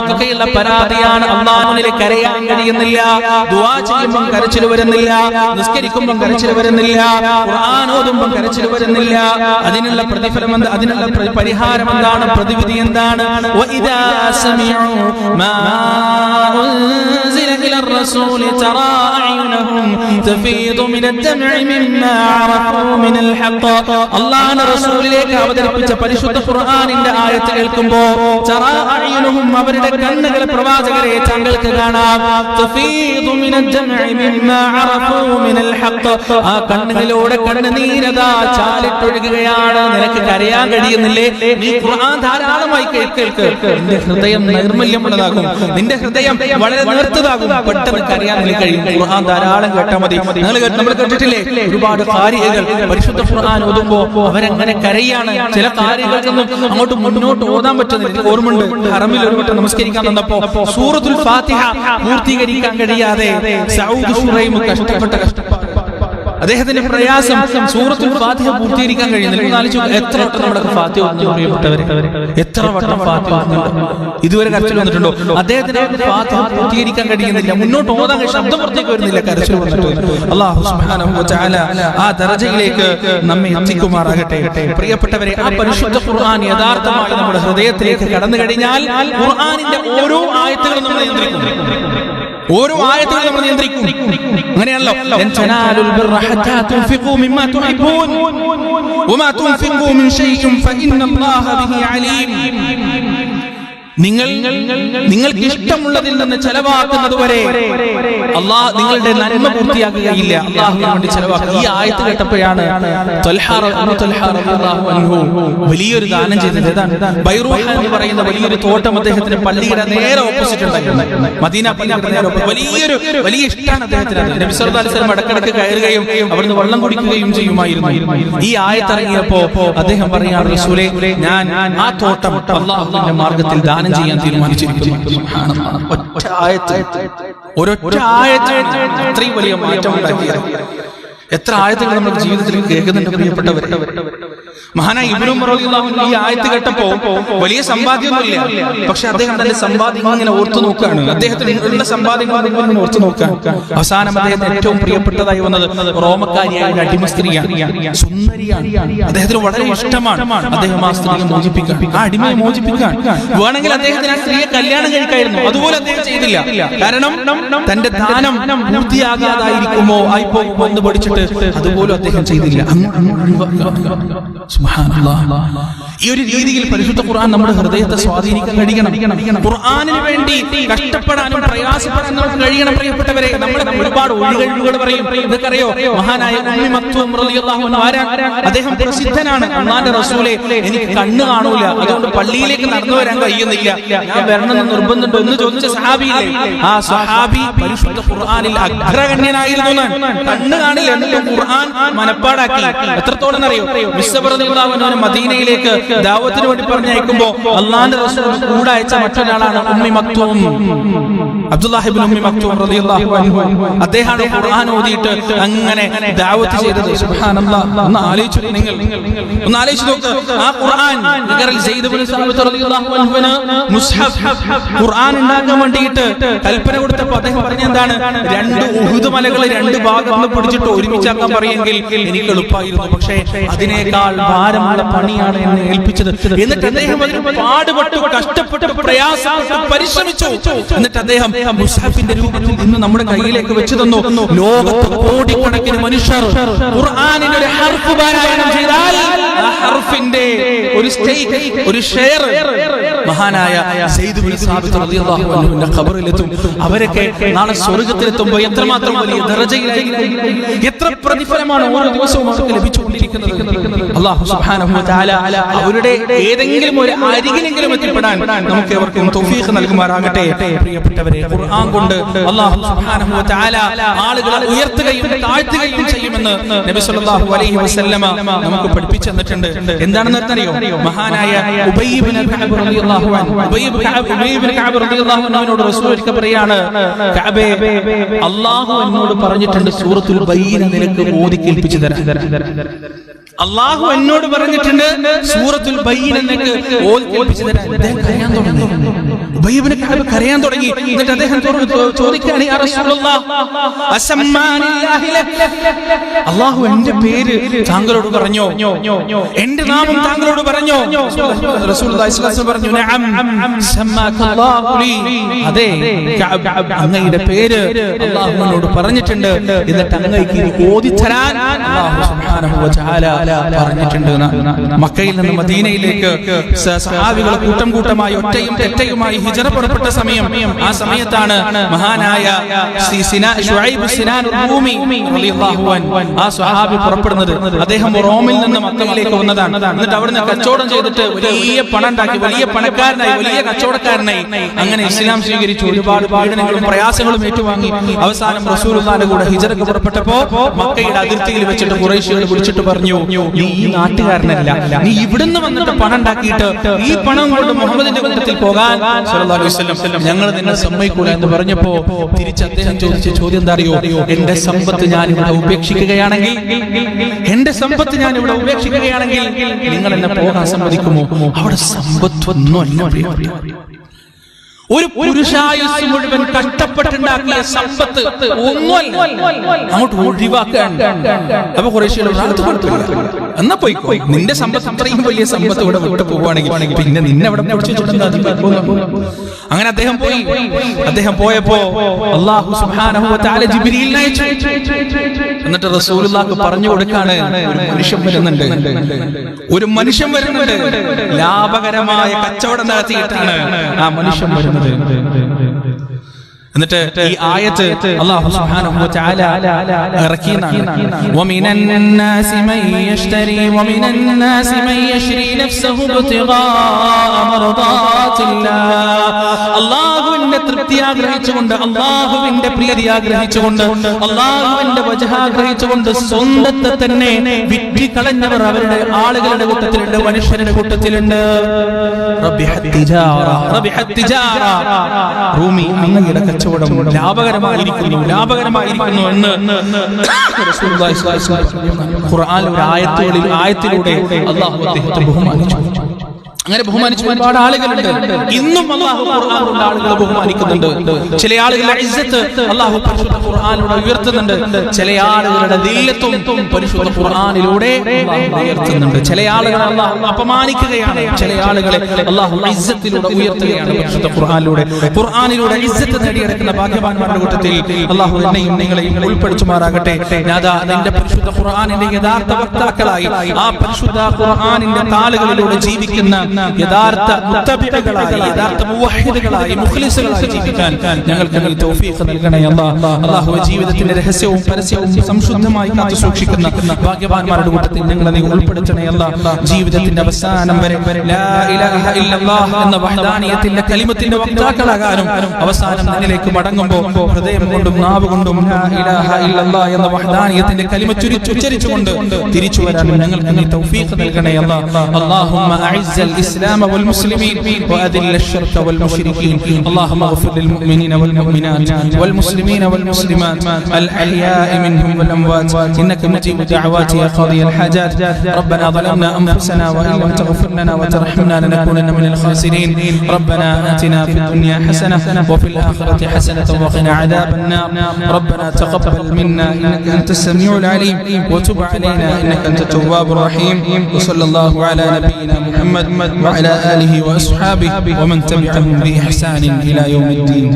നമുക്കൊക്കെയുള്ള പരാതിയാണ്. അല്ലാഹുവിനെ കരയാൻ കഴിയുന്നില്ല, ദുആ ചെയ്യുമ്പോൾ കരച്ചിൽ വരുന്നില്ല, നിസ്കരിക്കുമ്പോൾ കരച്ചിൽ വരുന്നില്ല, ഖുർആൻ ഓതുമ്പോൾ കരച്ചിൽ വരുന്നില്ല. അതിനുള്ള പ്രതിഫലം എന്ത്? അതിനുള്ള പരിഹാരം എന്താണ്? പ്രതിവിധി എന്താണ്? വഇദാ സമിഉ മാ ഉൻസില ഇലർ റസൂലി തറാ അയുനഹും തഫീദു മിനൽ ദംഇ മിമ്മാ അറഫൂ മിനൽ ഹഖ്. അല്ലാഹുവിന്റെ റസൂലിലേക്ക് അവതരിപ്പിച്ച പരിശുദ്ധ ഖുർആനിന്റെ ആയത്ത് കേൾക്കുമ്പോൾ തറാ അയുനഹും അവരുടെ കണ്ണുകൾ പ്രവാചകരെ താങ്കൾക്ക് കാണാം. തഫീദു മിനൽ ദംഇ മിമ്മാ അറഫൂ മിനൽ ഹഖ്. ആ കണ്ണുകളിലൂടെ കണ്ണുനീരതാ ചാലിട്ടൊഴുകുകയാണ്. നിനക്ക് കരയാൻ കഴിയുന്നില്ലേ? നീ ഖുർആൻ ധാരാളമായി കേൾക്ക്. നിന്റെ ഹൃദയം നൈർമല്യമുള്ളതാകും, നിന്റെ ഹൃദയം വളരെ നേർത്തതാകും, പെട്ടെന്ന് കരയാൻ നിനക്ക് കഴിയും. ഖുർആൻ ധാരാളം കേട്ടാൽ മതി. നമ്മൾ കേട്ടിട്ടില്ലേ ഒരുപാട് കാര്യങ്ങൾ പരിശുദ്ധ ഖുർആൻ ഓതുമ്പോൾ അവരെങ്ങനെ കരയാണ്. ചില കാര്യങ്ങൾക്കൊന്നും അങ്ങോട്ട് മുന്നോട്ട് ഓതാൻ പറ്റുന്നില്ല. ഓർമ്മയുണ്ട്, ഹറമിൽ ഒരു വട്ടം നമസ്കരിക്കാൻ വന്നപ്പോ സൂറത്തുൽ ഫാത്തിഹ പൂർത്തീകരിക്കാൻ കഴിയാതെ സൗദ് ശുറൈം കഷ്ടപ്പെട്ട അദ്ദേഹത്തിന്റെ പ്രയാസം സൂറത്തുൽ ഫാത്തിഹ പൂർത്തീകരിക്കാൻ കഴിയുന്നില്ല. എത്ര വട്ടം നമ്മുടെ ഫാത്തിഹ എത്ര വട്ടം ഫാത്തിഹ ഇതുവരെ കരച്ചിൽ വന്നിട്ടുണ്ടോ? അദ്ദേഹത്തിന് ഫാത്തിഹ പൂർത്തീകരിക്കാൻ കഴിയുന്നില്ല, മുന്നോട്ട് ഓതാൻ ശബ്ദം പുറത്തേക്ക് വരുന്നില്ല, കരച്ചിൽ വന്നിട്ട്. അല്ലാഹു സുബ്ഹാനഹു വ തആല ആ ദർജയിലേക്ക് നമ്മെ എത്തിക്കുമാറാകട്ടെ. പ്രിയപ്പെട്ടവരെ, ആ പരിശുദ്ധ ഖുർആൻ യഥാർത്ഥമായി നമ്മുടെ ഹൃദയത്തിലേക്ക് കടന്നു കഴിഞ്ഞാൽ ഖുർആനിന്റെ ഓരോ ആയത്തുകളും നമ്മൾ നിയന്ത്രിക്കും. ഓരോ ആയത്തുകളും നമ്മൾ നിയന്ത്രിക്കും. അങ്ങനെയാണല്ലോ ലൻ തനാലുൽ ബിർറ ഹത്താ തുൻഫിഖൂ മിമ്മാ തുഹിബ്ബൂൻ വമാ തുൻഫിഖൂ മിൻ ശൈഇൻ ഫഇന്നല്ലാഹ ബിഹി അലീം. നിങ്ങൾക്ക് ഇഷ്ടമുള്ളതിൽ നിന്ന് ചെലവാക്കുന്നത് വരെ അല്ലാഹ് നിങ്ങളുടെ നന്മ പൂർത്തിയാക്കുകയില്ല. അല്ലാഹുവിന് വേണ്ടി ചെലവാക്കുക. ഈ ആയത്ത് കേട്ടപ്പോഴാണ് വലിയൊരു ദാനം ചെയ്തത്. ബൈറൂഹ എന്ന് പറയുന്ന വലിയൊരു തോട്ടം അദ്ദേഹത്തിന്റെ പള്ളിയുടെ നേരെ ഓപ്പോസിറ്റ് ഉണ്ടായിരുന്നു. മദീന പള്ളിയുടെ നേരെ വലിയ ഇഷ്ടമാണ് അദ്ദേഹത്തിന്. നബി സല്ലല്ലാഹു അലൈഹി വസല്ലം ഇടയ്ക്കിടയ്ക്ക് കയറുകയും അവിടുന്ന് വെള്ളം കുടിക്കുകയും ചെയ്യുമായിരുന്നു. ഈ ആയത്ത് ഇറങ്ങിയപ്പോ അദ്ദേഹം പറയാണ്, റസൂലേ, ഞാൻ ആ തോട്ടം അല്ലാഹുവിന്റെ മാർഗ്ഗത്തിൽ ദാനം ചെയ്യാൻ തീരുമാനിച്ചിരിക്കുന്നു. ഒറ്റ ആയത്ത് അത്രയും വലിയ മാറ്റം ഉണ്ടാക്കിയത്. എത്ര ആയത്തുകൾ നമ്മുടെ ജീവിതത്തിൽ കേൾക്കുന്നുണ്ട് പ്രിയപ്പെട്ടവർ. മഹാനായ ഇബ്നു ഉമർ റളിയല്ലാഹു അൻഹു ഈ ആയത്ത് കേട്ടപ്പോ വലിയ സമ്പാദ്യമൊന്നുമില്ല, പക്ഷെ അദ്ദേഹം തന്റെ സമ്പാദ്യം ഇങ്ങനെ ഓർത്തു നോക്കുകയാണ്. അദ്ദേഹത്തിന് ഉള്ള സമ്പാദ്യങ്ങൾ ഇങ്ങനെ ഓർത്തു നോക്കുകയാണ്. അവസാനം അദ്ദേഹത്തിന് ഏറ്റവും പ്രിയപ്പെട്ടതായി വന്നത് റോമക്കാരിയായ അടിമ സ്ത്രീയാണ്, സുന്ദരിയാണ്. അദ്ദേഹത്തിന് വളരെ ഇഷ്ടമാണ്. അദ്ദേഹം ആ സ്ത്രീയെ മോചിപ്പിക്കാൻ, ആ അടിമയെ മോചിപ്പിക്കാൻ വേണമെങ്കിൽ അദ്ദേഹത്തിന് ആ സ്ത്രീയെ കല്യാണം കഴിക്കായിരുന്നു. അതുപോലെ അദ്ദേഹം ചെയ്തില്ല. കാരണം തന്റെ ദാനം പൂർത്തിയാകാതായിരിക്കുമോ ആയിപ്പോകുമോ എന്ന് പഠിച്ചിട്ട് അതുപോലും അദ്ദേഹം ചെയ്തില്ല. ഈ ഒരു രീതിയിൽ പരിശുദ്ധ ഖുർആൻ നമ്മുടെ ഹൃദയത്തെ സ്വാധീനിക്കാൻ കഴിയണം. ഖുർആനിന് വേണ്ടി കഷ്ടപ്പെടാനും പ്രയാസപ്പെടാനും നമുക്ക് കഴിയണം. പ്രിയപ്പെട്ടവരെ, നമ്മൾ ഒരുപാട് ഒഴികഴിവുകൾ പറയും. ഇതൊക്കെറിയോ? മഹാനായ ഉമ്മി മക്തൂം റളിയല്ലാഹു അൻഹു അദ്ദേഹം പ്രസിദ്ധനാണ്. അല്ലാഹുവിന്റെ റസൂലേ, എനിക്ക് കണ്ണ് കാണൂല, അതുകൊണ്ട് പള്ളിയിലേക്ക് നടന്നു വരാൻ കഴിയുന്നില്ല, ഞാൻ വരണമെന്ന് നിർബന്ധമുണ്ടോ എന്ന് ചോദിച്ച സഹാബിയില്ലേ, ആ സഹാബി പരിശുദ്ധ ഖുർആനിൽ അഗ്രഗണ്യനായിരുന്നു. കണ്ണ് കാണില്ല, എന്നിട്ട് ഖുർആൻ മനപ്പാടാക്കി. എത്രത്തോളം അറിയോ? മദീനയിലേക്ക് ദാവത്തിന് വേണ്ടി പറഞ്ഞയക്കുമ്പോ അല്ലാഹുവിന്റെ റസൂൽ കൂടെ അയച്ച മറ്റൊരാളാണ് ഉമ്മി മക്തൂം, അബ്ദുല്ലാഹ് ഇബ്നു ഉമ്മി മക്തൂം റളിയല്ലാഹു അൻഹു. അദ്ദേഹമാണ് ഖുർആൻ ഓതിയിട്ട് അങ്ങനെ ദാവത്ത് ചെയ്തത്. സുബ്ഹാനല്ലാഹ്. ഒന്ന് ആലോചിച്ചു നോക്ക്. ആ ഖുർആൻ സെയ്ദ് ഇബ്നു സാബിത്ത് റളിയല്ലാഹു അൻഹുവിന് മുസ്ഹഫ് ഖുർആൻ ഉണ്ടാക്കാൻ വേണ്ടിയിട്ട് കൽപ്പന കൊടുത്തപ്പോൾ അദ്ദേഹം പറഞ്ഞ എന്താണ്? 2 ഉഹുദ് മലകളെ 2 ഭാഗത്ത് പിടിച്ചിട്ട് ഒരുമിച്ചാക്കാൻ പറയുമെങ്കിൽ എനിക്ക് എളുപ്പമായിരുന്നു, പക്ഷേ അതിനേക്കാൾ ഭാരമുള്ള പണിയാണ് എന്നെ ഏൽപ്പിച്ചത്. എന്നിട്ട് അദ്ദേഹം പാടുപെട്ടു, കഷ്ടപ്പെട്ടു, പ്രയാസപ്പെട്ടു, പരിശ്രമിച്ചു. എന്നിട്ട് അദ്ദേഹം മുസ്ഹഫിന്റെ രൂപത്തിൽ ഇന്ന് നമ്മുടെ കയ്യിലേക്ക് വെച്ച് തന്നു. ലോകത്ത് കോടിക്കണക്കിന് മനുഷ്യർ ഖുർആനിന്റെ ഒരു ഹർഫ് പാരായണം ചെയ്താൽ ആ ഹർഫിന്റെ ഒരു സ്റ്റേക്ക്, ഒരു ഷെയർ മഹാനായ സെയ്ദ് ഇബ്നു സാബിത്ത് റളിയല്ലാഹു അൻഹുവിന്റെ ഖബറിലെത്തും. അവരൊക്കെ നാളെ സ്വർഗ്ഗത്തിലെത്തുമ്പോൾ എത്രമാത്രം വലിയ ദർജയിലായിരിക്കും, എത്ര പ്രതിഫലമാണ് ഓരോ ദിവസവും അവർക്ക് ലഭിച്ചുകൊണ്ടിരിക്കുന്നത്. അല്ലാഹു സുബ്ഹാനഹു വ തആല അവരുടെ ഏതെങ്കിലും ഒരു അരികിലെങ്കിലും എത്തിപ്പെടാൻ നമുക്ക് ഏവർക്കും തൗഫീഖ് നൽകുമാറാകട്ടെ. പ്രിയപ്പെട്ടവരെ, ഖുർആൻ കൊണ്ട് അല്ലാഹു സുബ്ഹാനഹു വ തആല ആളുകളെ ഉയർത്തുകയും താഴ്ത്തുകയും ചെയ്യുമെന്ന് നബി സല്ലല്ലാഹു അലൈഹി വസല്ലമ നമുക്ക് പഠിപ്പിച്ചു തന്നിട്ടുണ്ട്. എന്താണെന്ന് അറിയോ? മഹാനായ ഉബയ്യ് ഇബ്നു കഅബ് റളിയല്ലാഹു അൻഹു, ഉബയ്യ് ഇബ്നു കഅബ് റളിയല്ലാഹു അൻഹുവിനോട് റസൂൽ ഒരിക്കൽ പറയാണ്, കഅബേ, അല്ലാഹു എന്നോട് പറഞ്ഞിട്ടുണ്ട് സൂറത്തുൽ ബയ്യിന നിനക്ക് ഓതി കേൾപ്പിച്ചു തരാൻ. അള്ളാഹു എന്നോട് പറഞ്ഞിട്ടുണ്ട് സൂറത്തുൽ ബയ്യിന എന്നൊക്കെ ഓതി കേൾപ്പിച്ചു തരാൻ. അദ്ദേഹം കരയാൻ തുടങ്ങി. ഉബയ്യ് ഇബ്നു കഅബ് കരയാൻ തുടങ്ങി. എന്നിട്ട് അദ്ദേഹം ചോദിക്കുകയാണ്, യാ റസൂലല്ലാഹ് അസമ്മാനില്ലാഹി ലക, അള്ളാഹു എന്റെ പേര് താങ്കളോട് പറഞ്ഞോ, എന്റെ നാമം താങ്കളോട് പറഞ്ഞോ? റസൂലുള്ളാഹി സ്വല്ലല്ലാഹു അലൈഹി വസല്ലം പറഞ്ഞു, നഅം സമ്മാകല്ലാഹു ലി, അതെ കഅബ്, അങ്ങയുടെ പേര് അള്ളാഹു എന്നോട് പറഞ്ഞിട്ടുണ്ട്. എന്നിട്ട് അങ്ങേക്ക് ഓതി തരാൻ അല്ലാഹു സുബ്ഹാനഹു വ തആല പറഞ്ഞിട്ടുണ്ട്. മക്കയിൽ നിന്ന് മദീനയിലേക്ക് സഹാബികൾ കൂട്ടം കൂട്ടമായി ഒറ്റയും തെറ്റയുമായി ഹിജ്റ പുറപ്പെട്ട സമയം, ആ സമയത്താണ് മഹാനായ ശുഐബ് സിനാൻ റൂമി റളിയല്ലാഹു അൻഹു ആ സ്വഹാബി പുറപ്പെടുന്നത്. അദ്ദേഹം റോമിൽ നിന്ന് മക്കയിലേക്ക് വന്നതാണ്. എന്നിട്ട് അവിടുന്ന് കച്ചവടം ചെയ്തിട്ട് വലിയ പണം ഉണ്ടാക്കി, വലിയ പണക്കാരനായി, വലിയ കച്ചവടക്കാരനായി. അങ്ങനെ ഇസ്ലാം സ്വീകരിച്ചു. ഒരുപാട് പീഡനങ്ങളും പ്രയാസങ്ങളും ഏറ്റുവാങ്ങി അവസാനം റസൂലുള്ളാഹിന്റെ കൂടെ ഹിജ്റക്ക് പുറപ്പെട്ടപ്പോ മക്കയുടെ അതിർത്തിയിൽ വെച്ചിട്ട് ഖുറൈശികൾ വിളിച്ചിട്ട് പറഞ്ഞു, നീ ഈ നാട്ടുകാരനല്ല, നീ ഇവിടുന്ന് വന്നിട്ട് പണം ഉണ്ടാക്കിയിട്ട് ഈ പണം കൊണ്ട് മുഹമ്മദിന്റെ കൂട്ടത്തിൽ പോകാൻ സ്വല്ലല്ലാഹു അലൈഹി വസല്ലം ഞങ്ങൾ നിന്നെ സമ്മതിക്കൂല എന്ന് പറഞ്ഞപ്പോ തിരിച്ച് അദ്ദേഹം ചോദിച്ച ചോദ്യം എന്താ അറിയോ? എന്റെ സമ്പത്ത് ഞാൻ ഇവിടെ ഉപേക്ഷിക്കുകയാണെങ്കിൽ, എന്റെ സമ്പത്ത് ഞാൻ ഇവിടെ ഉപേക്ഷിക്കുകയാണെങ്കിൽ നിങ്ങൾ എന്നെ പോകാൻ സമ്മതിക്കുമോ? അവിടെ സമ്പത്തൊന്നുമല്ല പ്രിയ, ഒരു പുരുഷായുസ് മുഴുവൻ കഷ്ടപ്പെട്ടുണ്ടാക്കിയ സമ്പത്ത് ഒന്നുമല്ല, അങ്ങോട്ട് ഒഴിവാക്കാൻ. അപ്പൊ ഖുറൈശികൾ എന്നാ പോയിക്കോ, നിന്റെ സമ്പത്ത് അത്രയും വലിയ സമ്പത്ത് ഇവിടെ വിട്ടു പോവുകയാണെങ്കിൽ പിന്നെ നിന്നെ അവിടെ അങ്ങനെ അദ്ദേഹം പോയി. അദ്ദേഹം പോയപ്പോ അല്ലാഹു സുബ്ഹാനഹു വ തആല ജിബ്രീലിനെ അയച്ചു. എന്നിട്ട് റസൂലുള്ളാഹിക്ക് പറഞ്ഞു കൊടുക്കാണ്, ഒരു മനുഷ്യൻ വരുന്നുണ്ട്, ഒരു മനുഷ്യൻ വരുന്നുണ്ട്, ലാഭകരമായ കച്ചവടം നടത്തിയിട്ടാണ് ആ മനുഷ്യൻ വരുന്നത്. എന്നിട്ട് ഈ ആയത്ത് അല്ലാഹു സുബ്ഹാനഹു വ തആല ഇറക്കിയതാണ്. വമിനൻ നാസി മൻ യശ്തരി വമിനൻ നാസി മൻ യശ്രി നഫ്സഹു ഇബ്തിഗാഅ മർദാത്തില്ലാഹ്, അല്ലാഹുവിന്റെ തൃപ്തി ആഗ്രഹിച്ചുകൊണ്ട്, അല്ലാഹുവിന്റെ പ്രീതി ആഗ്രഹിച്ചുകൊണ്ട്, അല്ലാഹുവിന്റെ വജ്ഹ ആഗ്രഹിച്ചുകൊണ്ട് സ്വന്തത്തെ തന്നെ വിറ്റ് കളഞ്ഞവർ അവരുടെ ആളുകളുടെ കൂട്ടത്തിലുണ്ട്, മനുഷ്യരുടെ കൂട്ടത്തിലുണ്ട്. റബ്ബിഹത് തിജാറ, റബ്ബിഹത് തിജാറ, റൂമി അങ്ങയുടെ കച്ചവടം ലാഭകരമായിരിക്കുന്നു, ലാഭകരമായിരിക്കുന്നു എന്ന് റസൂലുള്ളാഹി സ്വല്ലല്ലാഹു അലൈഹി വസല്ലം ഖുർആനിലെ ഒരു ആയത്തിലൂടെ അല്ലാഹു അദ്ദേഹത്തെ ബഹുമാനിച്ചു. അങ്ങനെ ബഹുമാനിച്ച ഒരുപാട് ആളുകളുണ്ട്. ഇന്നും അല്ലാഹു ഖുർആൻ കൊണ്ട് ആളുകളെ ബഹുമാനിക്കുന്നുണ്ട്. ചില ആളുകളുടെ ഇസ്സത്ത് അല്ലാഹു പരിശുദ്ധ ഖുർആനിലൂടെ ഉയർത്തുന്നുണ്ട്. ചില ആളുകളുടെ ദില്ലത്തും പരിശുദ്ധ ഖുർആനിലൂടെ ഉയർത്തുന്നുണ്ട്. ചില ആളുകളെ അല്ലാഹു അപമാനിക്കുകയാണ്, ചില ആളുകളെ അല്ലാഹു ഇസ്സത്തിലൂടെ ഉയർത്തുകയാണ്. പരിശുദ്ധ ഖുർആനിലൂടെ ഇസ്സത്ത് നേടിയെടുക്കുന്ന ഭാഗ്യവാന്മാരുടെ കൂട്ടത്തിൽ അല്ലാഹു എന്നെയും നിങ്ങളെയും ഉൾപ്പെടുത്തുമാറാകട്ടെ. നാദാ, നിന്റെ പരിശുദ്ധ ഖുർആനിന്റെ യഥാർത്ഥ വക്താക്കളായി, ആ പരിശുദ്ധ ഖുർആനിന്റെ താളുകളിലൂടെ ജീവിക്കുന്ന യഥാർത്ഥ മുത്തബികളായി, യഥാർത്ഥ മുവഹിദുകളായി, മുഖ്ലിസുകളായി ജീവിക്കാൻ ഞങ്ങൾക്ക് നീ തൗഫീഖ് നൽകണേ അല്ലാഹ്. അല്ലാഹു ജീവിതത്തിന്റെ രഹസ്യവും പരസ്യവും സംശുദ്ധമായി കാത്തു സൂക്ഷിക്കുന്ന ഭാഗ്യവാന്മാരുടെ കൂട്ടത്തിൽ ഞങ്ങളെ നീ ഉൾപ്പെടുത്തണേ അല്ലാഹ്. ജീവിതത്തിന്റെ അവസാനം വരെ ലാ ഇലാഹ ഇല്ലല്ലാഹ് എന്ന വഹ്ദാനിയത്തിന്റെ കലിമത്തിന്റെ വക്താക്കളാകാനും അവസാനം നിന്നിലേക്ക് മടങ്ങുമ്പോൾ ഹൃദയം കൊണ്ടും നാവ് കൊണ്ടും ലാ ഇലാഹ ഇല്ലല്ലാഹ് എന്ന വഹ്ദാനിയത്തിന്റെ കലിമ ഉച്ചരിച്ചുകൊണ്ട് തിരിച്ചു വരാനും ഞങ്ങൾക്ക് നീ തൗഫീഖ് നൽകണേ അല്ലാഹ്. അല്ലാഹുമ്മ അഇസ്സൽ الإسلام والمسلمين وأذل الشرك والمشركين. اللهم اغفر للمؤمنين والمؤمنات والمسلمين والمسلمات الأحياء منهم والأموات إنك مجيب الدعوات يا قاضي الحاجات. ربنا ظلمنا أنفسنا وإن لم تغفر لنا وترحمنا لنكونن من الخاسرين. ربنا آتنا في الدنيا حسنة وفي الآخرة حسنة وقنا عذاب النار. ربنا تقبل منا إنك أنت السميع العليم وتب علينا إنك أنت التواب الرحيم. وصلى الله على نبينا محمد وعلى آله وأصحابه ومن تبعهم بإحسان إلى يوم الدين.